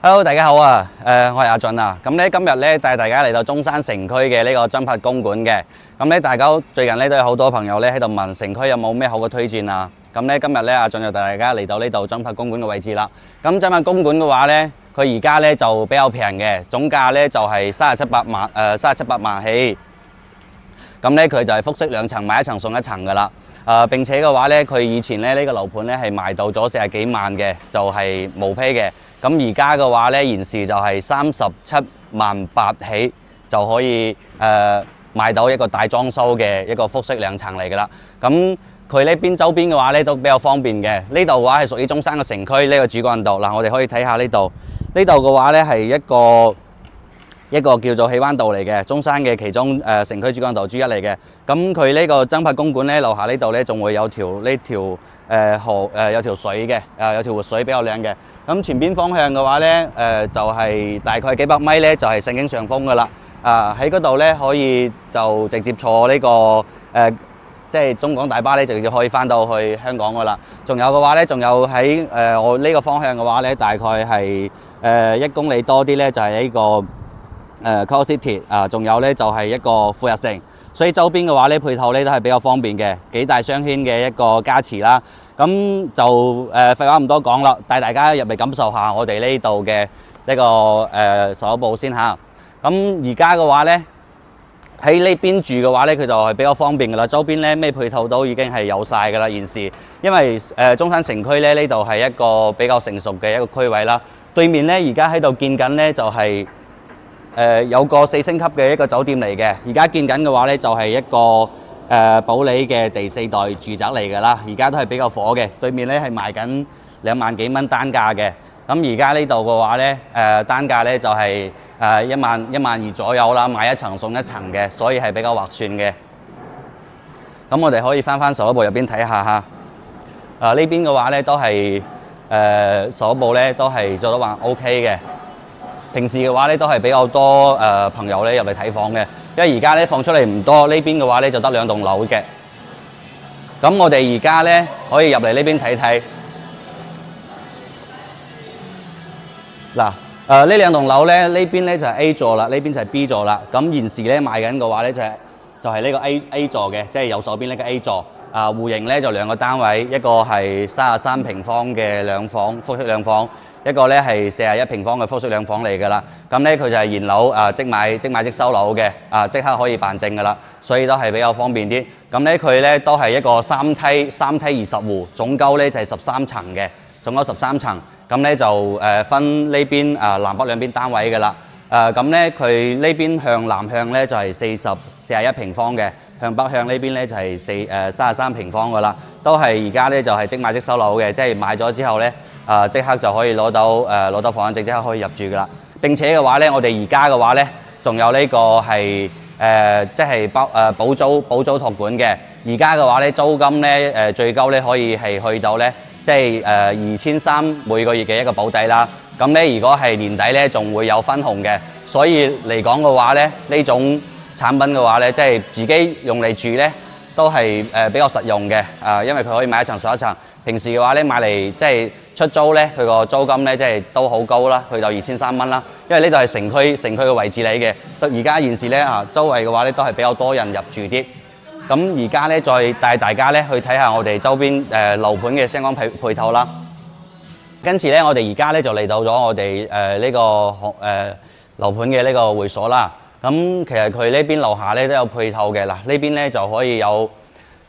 Hello，大家好啊！我係阿俊啊。咁咧今日咧帶大家嚟到中山城區嘅呢個增柏公館嘅。咁咧大家最近咧都有好多朋友咧喺度問城區有冇咩好嘅推薦啊。咁咧今日咧阿俊就帶大家嚟到呢度增柏公館嘅位置啦。咁增柏公館嘅話咧，佢而家咧就比較平嘅，總價咧就係37,800起。咁咧佢就係複式兩層，買一層送一層噶啦。並且嘅話咧，佢以前咧呢個樓盤咧係賣到咗40幾萬嘅，就係毛坯嘅。咁而家嘅話咧，現時就係37,800起就可以買到一個大裝修嘅一個複式兩層嚟噶啦。咁佢呢邊周邊嘅話咧都比較方便嘅。呢度嘅話係屬於中山嘅城區呢個主幹道嗱，我哋可以睇下呢度。呢度嘅話咧係一個叫做起灣道嚟嘅，中山嘅其中城區主幹道之一嚟嘅。咁佢呢個增柏公館咧，樓下呢度咧仲會有條河有條水嘅，有條活水比較靚嘅。咁前邊方向嘅話咧，就係大概幾百米咧就係聖經上風噶啦。喺嗰度咧可以就直接坐呢個即係中港大巴咧，直接可以翻到去香港噶啦。仲有嘅話咧，仲有喺我呢個方向嘅話咧，大概係1公里多啲咧，就係呢個Coral City 仲有咧就係一個富日城。所以周邊嘅話咧，配套咧都係比較方便嘅，幾大雙圈嘅一個加持啦。咁就廢話唔多講啦，帶大家入嚟感受下我哋呢度嘅呢個售樓部先嚇。咁而家嘅話咧，喺呢邊住嘅話咧，佢就係比較方便噶啦。周邊咧咩配套都已經係有晒噶啦，現時因為中山城區咧呢度係一個比較成熟嘅一個區位啦。對面咧而家喺度建緊咧就係有個4星級嘅一個酒店嚟嘅，而家建緊嘅話咧就係一個保利嘅第4代住宅嚟㗎啦，而家都係比較火嘅。對面咧係賣緊2萬幾蚊單價嘅，咁而家呢度嘅話咧單價咧就係1萬2左右啦，買一層送一層嘅，所以係比較劃算嘅。咁我哋可以翻售樓部入邊睇下嚇。呢邊嘅話咧都係售樓部咧都係做得還 OK 嘅。平時嘅話咧都係比較多朋友咧入嚟睇房嘅，因為而家咧放出嚟唔多，呢邊嘅話咧就得2棟樓嘅。咁我哋而家咧可以入嚟呢邊睇睇。嗱，呢2棟樓咧，呢邊咧就係 A 座啦，呢邊就係 B 座啦。咁現時咧賣緊嘅話咧就係呢個 A 座嘅，即係右手邊呢個 A 座。戶型咧就2個單位，一個係33平方嘅兩房複式兩房。一個咧係41平方嘅複式兩房嚟㗎啦，咁咧佢就係現樓即買即收樓嘅，即刻可以辦證㗎啦，所以都係比較方便啲。咁咧佢咧都係一個三梯20戶，總高咧就係13層嘅，總高13層。咁咧就分呢邊南北兩邊單位㗎啦。咁咧佢呢邊向南向咧就係41平方嘅，向北向呢邊咧就係33平方㗎啦。都係而家咧就係即買即收樓嘅，即係買咗之後咧即刻就可以攞到房產證，即刻可以入住噶啦。並且嘅話咧，我哋而家嘅話咧，仲有呢個係即係保租託管嘅。而家嘅話咧，租金咧最高咧可以係去到咧即係2300每個月嘅一個保底啦。咁咧如果係年底咧，仲會有分紅嘅。所以嚟講嘅話咧，呢種產品嘅話咧，即係自己用嚟住咧，都係比較實用嘅，因為佢可以買一層送一層。平時嘅話咧，買嚟即係出租咧，佢個租金咧即係都好高啦，去到2300蚊啦。因為呢度係城區嘅位置嚟嘅。而家現時咧周圍嘅話咧都係比較多人入住啲。咁而家咧再帶大家咧去睇下我哋周邊樓盤嘅相關配套啦。跟住咧，我哋而家咧就嚟到咗我哋呢個樓盤嘅呢個會所啦。咁其實佢呢邊樓下咧都有配套嘅。嗱，呢邊咧就可以有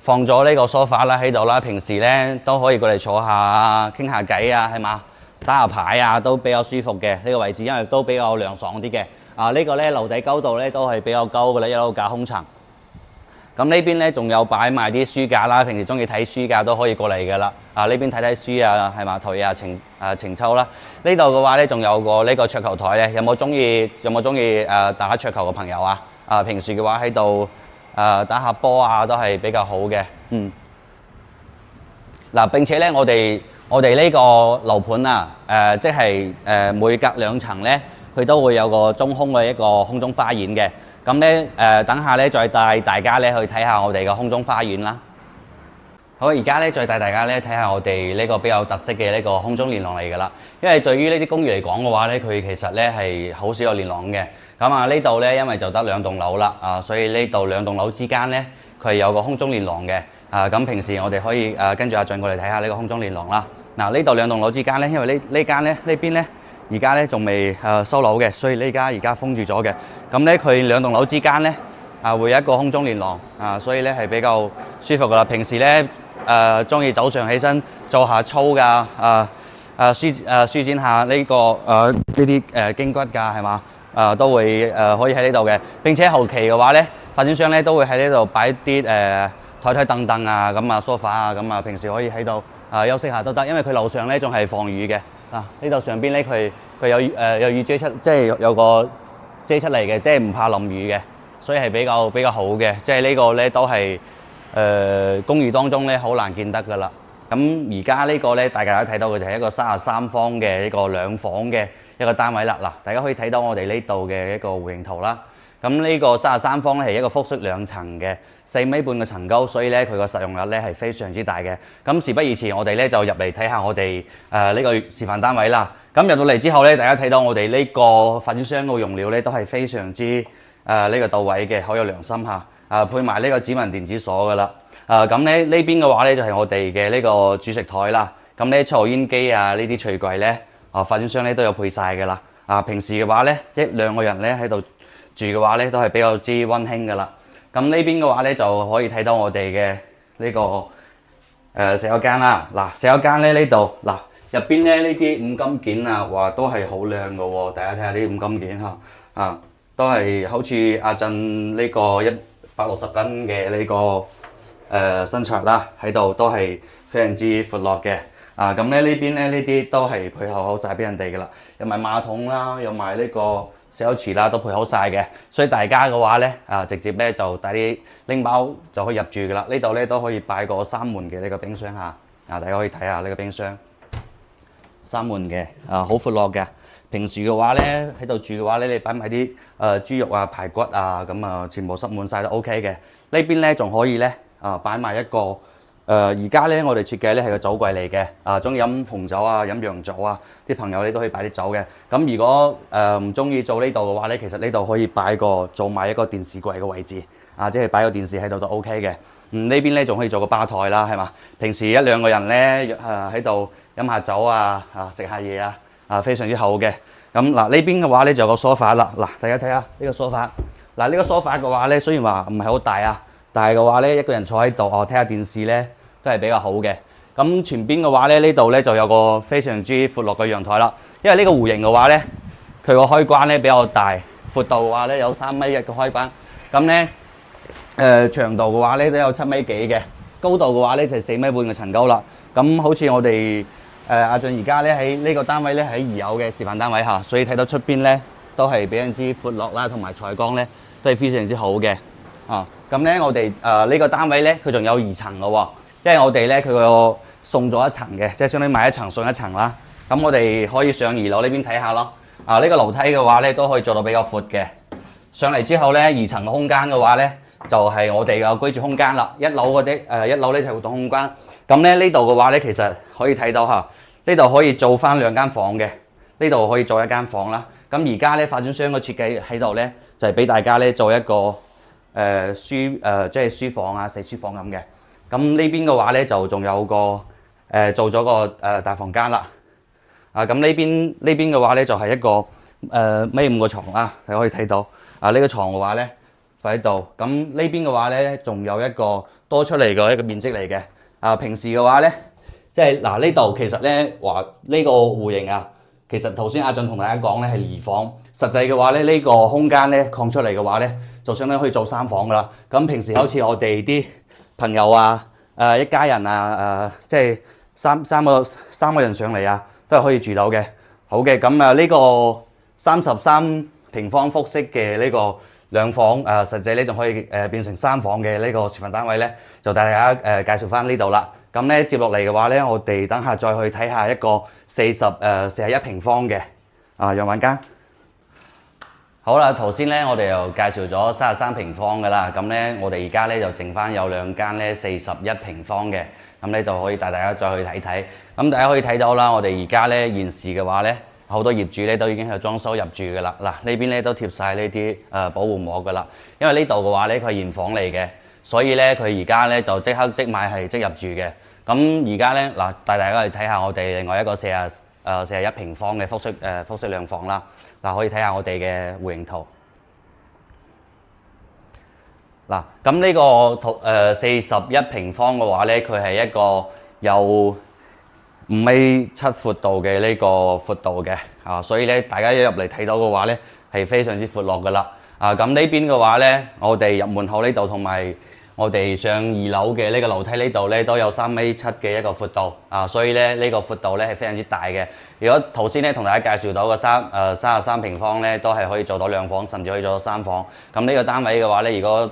放咗呢個梳化啦喺度啦，平時咧都可以過嚟坐下傾下偈啊，係嘛，打下牌啊，都比較舒服嘅呢個位置，因為都比較涼爽啲嘅。呢個咧樓底高度咧都係比較高嘅啦，一路架空層。咁呢邊咧仲有擺埋啲書架啦，平時中意睇書架都可以過嚟嘅啦。呢邊睇睇書啊，係嘛，頹啊情秋啦。呢度嘅話咧仲有個呢個桌球台咧，有冇中意打桌球嘅朋友啊？平時嘅話喺度打下波啊，都係比較好嘅。並且咧我哋呢個樓盤即係每隔2層咧，佢都會有個中空嘅一個空中花園嘅。咁咧等下咧再帶大家咧去睇下我哋嘅空中花園啦。好，而家咧再帶大家咧睇下我哋呢個比較特色嘅呢個空中連廊嚟㗎啦。因為對於呢啲公寓嚟講嘅話咧，佢其實咧係好少有連廊嘅。咁啊呢度咧因為就得2棟樓啦，所以呢度2棟樓之間咧佢係有個空中連廊嘅。咁平時我哋可以跟住阿俊過嚟睇下呢個空中連廊啦。嗱呢度2棟樓之間咧，因為呢間咧呢邊咧而家咧仲未收樓嘅，所以呢間而家封住咗嘅。咁咧佢2棟樓之間咧會有一個空中連廊所以咧係比較舒服㗎啦。平時咧中意早上起身做下操㗎，舒展下呢個呢啲筋骨㗎，係嘛？都會可以喺呢度嘅。並且後期嘅話咧，發展商咧都會喺呢度擺啲台凳凳啊，咁啊 sofa 啊，咁啊平時可以喺度休息下都得。因為佢樓上咧仲係防雨嘅。呢度上邊咧佢有雨遮出，即係有個遮出嚟嘅，即係唔怕淋雨嘅，所以係比較好嘅。即係呢個咧都係公寓當中咧好難見得㗎啦。咁而家呢個咧大家睇到嘅就係一個33方嘅呢個2房嘅一個單位啦。嗱，大家可以睇到我哋呢度嘅一個戶型圖啦。咁呢個33方咧係一個複式2層嘅4.5米嘅層高，所以咧佢個實用率咧係非常之大嘅。咁事不宜遲，我哋咧就入嚟睇下我哋呢個示範單位啦。咁入到嚟之後咧，大家睇到我哋呢個發展商嘅用料咧都係非常之呢個到位嘅，好有良心嚇。配埋呢個指紋電子鎖㗎啦。咁咧呢邊嘅話咧就係我哋嘅呢個煮食台啦。咁咧抽油煙機呢啲櫥櫃咧發展商咧都有配晒㗎啦。平時嘅話咧1-2個人咧喺度住嘅話咧都係比較之溫馨㗎啦。咁呢邊嘅話咧就可以睇到我哋嘅呢個洗手間啦。嗱，洗手間咧呢度嗱入邊咧呢啲五金件話都係好亮㗎喎。大家睇下呢五金件都係好似阿振呢個160斤嘅呢個身材啦，喺度都係非常之闊落嘅。咁咧呢邊咧呢啲都係配好晒俾人哋㗎啦，有埋馬桶啦，有埋呢個洗手池啦，都配好晒嘅。所以大家嘅話咧直接咧就帶啲拎包就可以入住㗎啦。呢度咧都可以擺個3門嘅呢個冰箱大家可以睇下呢個冰箱3門嘅好闊落嘅。平時嘅話咧喺度住嘅話咧，你擺埋啲豬肉排骨咁全部塞滿晒都 OK 嘅。呢邊咧仲可以咧擺埋一個而家咧我哋設計咧係個酒櫃嚟嘅。中意飲紅酒飲洋酒啲朋友咧都可以擺啲酒嘅。咁如果唔中意做呢度嘅話咧，其實呢度可以做埋一個電視櫃嘅位置即係擺個電視喺度都 OK 嘅。呢邊咧仲可以做個吧台啦，係嘛？平時1-2個人咧喺度飲下酒食下嘢非常之好嘅。咁嗱呢邊嘅話咧就有個梳化啦。嗱，大家睇下呢個梳化。嗱呢個梳化嘅話咧，雖然話唔係好大但係嘅話咧一個人坐喺度睇下電視咧都係比較好嘅。咁前邊嘅話咧呢度咧就有個非常之闊落嘅陽台啦。因為呢個戶型嘅話咧，佢個開關咧比較大，闊度嘅話咧有3米1嘅開關。咁咧長度嘅話咧都有7米幾嘅，高度嘅話咧就係4米半嘅層高啦。咁好似我哋阿俊而家咧喺呢個單位咧喺2樓嘅示範單位所以睇到出邊咧都係比較之闊落啦，同埋採光咧都係非常之好嘅。咁咧我哋呢個單位咧佢仲有2層嘅喎，因為我哋咧佢個送咗1層嘅，即係相當於買1層送1層啦。咁我哋可以上2樓呢邊睇下咯。呢個樓梯嘅話咧都可以做到比較闊嘅。上嚟之後咧2層嘅空間嘅話咧就係我哋嘅居住空間啦。1樓嗰啲1樓咧就係活動空間。咁咧呢度嘅話咧其實可以睇到呢度可以做翻2間房嘅，呢度可以做1間房啦。咁而家咧發展商嘅設計喺度咧就係俾大家咧做一個即係書房寫書房咁嘅。咁呢邊嘅話咧就仲有個做咗個大房間啦。咁呢邊嘅話咧就係一個1.5米嘅床啦，你可以睇到呢個床嘅話咧就喺度。咁呢邊嘅話咧仲有一個多出嚟嘅一個面積嚟嘅。平時嘅話咧即係嗱呢度其實咧話呢個戶型其實頭先阿俊同大家講咧係2房，實際嘅話咧呢個空間咧擴出嚟嘅話咧就相當於可以做3房噶啦。咁平時好似我哋啲朋友一家人即係三個人上嚟都係可以住到嘅。好嘅，咁呢個33平方複式嘅呢個2房實際咧仲可以變成3房嘅呢個示範單位咧，就大家介紹翻呢度啦。咁咧接落嚟嘅話咧，我哋等下再去睇下一個41平方嘅樣板間。好啦，頭先咧我哋又介紹咗33平方噶啦，咁咧我哋而家咧就剩翻有2間咧41平方嘅。咁咧就可以帶大家再去睇睇。咁大家可以睇到啦，我哋而家咧現時嘅話咧，好多業主咧都已經係裝修入住㗎啦。嗱，呢邊咧都貼晒呢啲保護膜㗎啦。因為呢度嘅話咧，佢係現房嚟嘅，所以咧佢而家咧就即刻即買係即入住嘅。咁而家咧嗱，帶大家去睇下我哋另外一個41平方嘅複式兩房啦。嗱，可以睇下我哋嘅戶型圖。嗱，咁呢個41平方嘅話咧，佢係一個有5.7米闊度嘅呢個闊度嘅，所以咧大家一入嚟睇到嘅話咧，係非常之闊落㗎啦。咁呢邊嘅話咧，我哋入門口呢度同埋我哋上2樓嘅呢個樓梯呢度咧，都有3.7米嘅一個闊度，所以咧呢個闊度咧係非常之大嘅。如果頭先咧同大家介紹到個33平方咧，都係可以做到2房，甚至可以做到3房。咁呢個單位嘅話咧，如果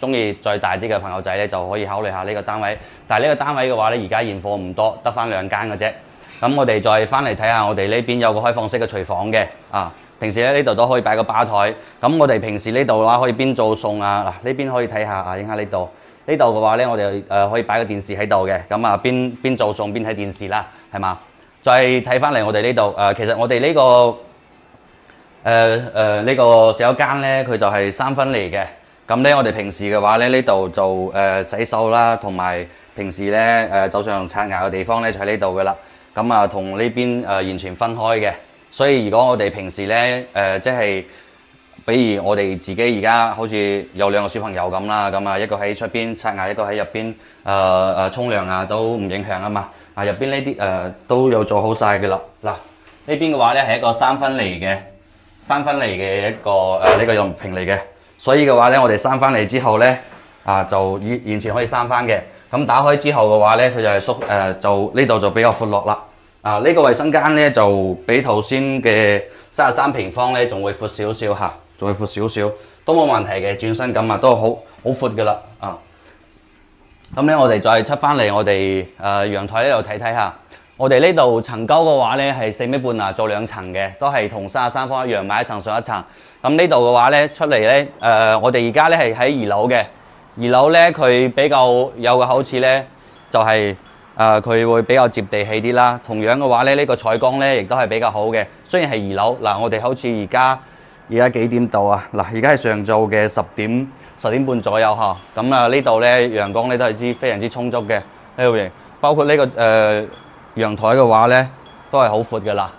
中意再大啲嘅朋友仔咧，就可以考慮下呢個單位。但係呢個單位嘅話咧，而家現貨唔多，得翻2間嘅啫。咁我哋再翻嚟睇下，我哋呢邊有個開放式嘅廚房嘅，平時咧呢度都可以擺個吧台。咁我哋平時呢度嘅話可以邊做餸啊，嗱呢邊可以睇下影下呢度。呢度嘅話咧，我哋可以擺個電視喺度嘅，咁邊做餸邊睇電視啦，係嘛？再睇翻嚟我哋呢度，其實我哋呢個呢個洗手間咧，佢就係3分離嘅。咁咧我哋平時嘅話咧，呢度就洗手啦，同埋平時咧早上刷牙嘅地方咧就喺呢度噶啦。咁同呢邊完全分開嘅。所以如果我哋平時咧即係，比如我哋自己而家好似有2個小朋友咁啦，咁一個喺出邊刷牙，一個喺入邊沖涼啊，都唔影響啊嘛。入邊呢啲都有做好晒嘅啦。嗱，呢邊嘅話咧係一個3分離嘅一個呢個用平嚟嘅。所以嘅話咧，我哋閂翻嚟之後咧就完全可以閂翻嘅。咁打開之後嘅話咧，佢就係就呢度就比較闊落啦。呢個衛生間咧就比頭先嘅33平方咧仲會闊少少嚇，仲會闊少少都冇問題嘅，轉身咁都好闊噶啦。咁咧我哋再出翻嚟我哋陽台呢度睇睇下，我哋呢度層高嘅話咧係4.5米啊，做2層嘅，都係同33方一樣，買一層上一層。咁呢度嘅話咧出嚟咧我哋而家咧係喺2樓嘅，2樓咧佢比較有個好處咧就係佢會比較接地氣啲啦。同樣嘅話咧，呢個採光咧亦都係比較好嘅。雖然係2樓，嗱我哋好似而家幾點到啊？嗱而家係上晝嘅10點半左右嚇。咁呢度咧陽光咧都係非常之充足嘅呢度，包括呢個陽台嘅話咧都係好闊嘅啦。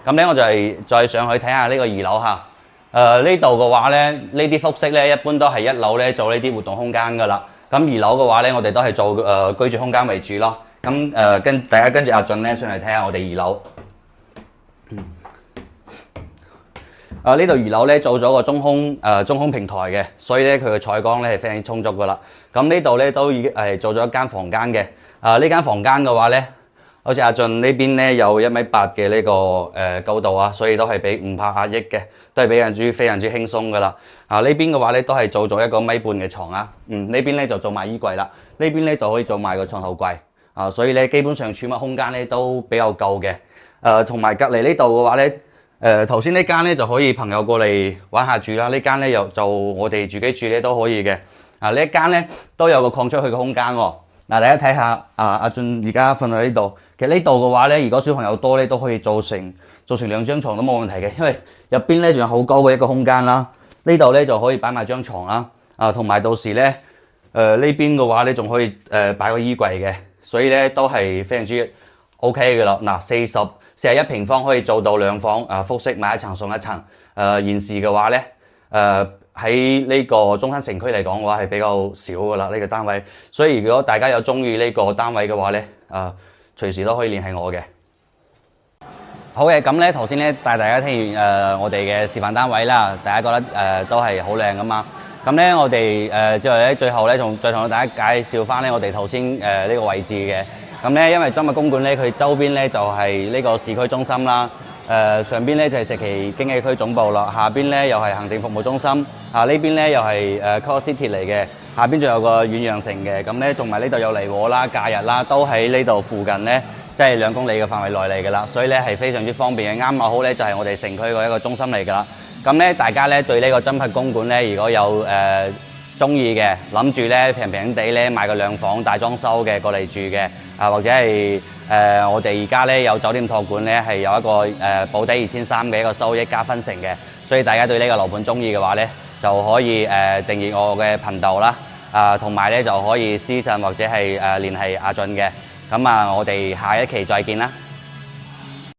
咁咧我就係再上去睇下呢個2樓嚇。呢度嘅話咧，呢啲複式咧一般都係1樓咧做呢啲活動空間噶啦。咁2樓嘅話咧，我哋都係做居住空間為主咯。咁大家跟住阿俊咧上嚟睇下我哋2樓。呢度2樓咧做咗個中空平台嘅，所以咧佢嘅採光咧係非常之充足噶啦。咁呢度咧都已經係做咗一間房間嘅。呢間房間嘅話咧，好似阿俊呢邊咧有1.8米嘅呢個高度啊，所以都係唔怕壓抑嘅，都係非常之輕鬆噶啦。呢邊嘅話咧都係做咗1.5米嘅床啊。呢邊咧就做埋衣櫃啦，呢邊咧就可以做埋個床頭櫃。所以咧基本上儲物空間咧都比較夠嘅。同埋隔離呢度嘅話咧，頭先呢間咧就可以朋友過嚟玩下住啦。呢間咧又就我哋自己住咧都可以嘅。呢一間咧都有個擴出去嘅空間喎。大家睇下阿俊而家瞓喺呢度。其實呢度嘅話咧，如果小朋友多咧都可以做成2張床都冇問題嘅，因為入邊咧仲有好高嘅一個空間啦。呢度咧就可以擺埋張床啦。同埋到時咧呢邊嘅話咧仲可以擺個衣櫃嘅，所以咧都係非常之 OK 嘅啦。41平方可以做到2房複式，買一層送一層。現時嘅話咧喺呢個中山城區嚟講嘅話係比較少噶啦呢個單位，所以如果大家有中意呢個單位嘅話咧隨時都可以聯繫我嘅。好嘅，咁咧頭先咧帶大家聽完我哋嘅示範單位啦，大家覺得都係好靚噶嘛。咁咧我哋最後咧再同大家介紹翻咧我哋頭先呢個位置嘅。咁咧因為真物公館咧佢周邊咧就係呢個市區中心啦。上邊咧就係石岐經濟區總部啦，下邊咧又係行政服務中心。呢邊咧又係Core City 嚟嘅，下邊仲有個遠洋城嘅。咁咧同埋呢度有離和啦、假日啦，都喺呢度附近咧，即係2公里嘅範圍內嚟㗎啦。所以咧係非常之方便嘅，啱好咧就係我哋城區嘅一個中心嚟㗎啦。咁咧大家咧對呢個真物公館咧，如果有中意嘅，諗住咧平平地咧買個兩房大裝修嘅過嚟住嘅，或者係我哋而家咧有酒店託管咧係有一個保底2300嘅一個收益加分成嘅，所以大家對呢個樓盤中意嘅話咧，就可以訂閱我嘅頻道啦，同埋咧就可以私信或者係聯繫阿俊嘅，咁我哋下一期再見啦。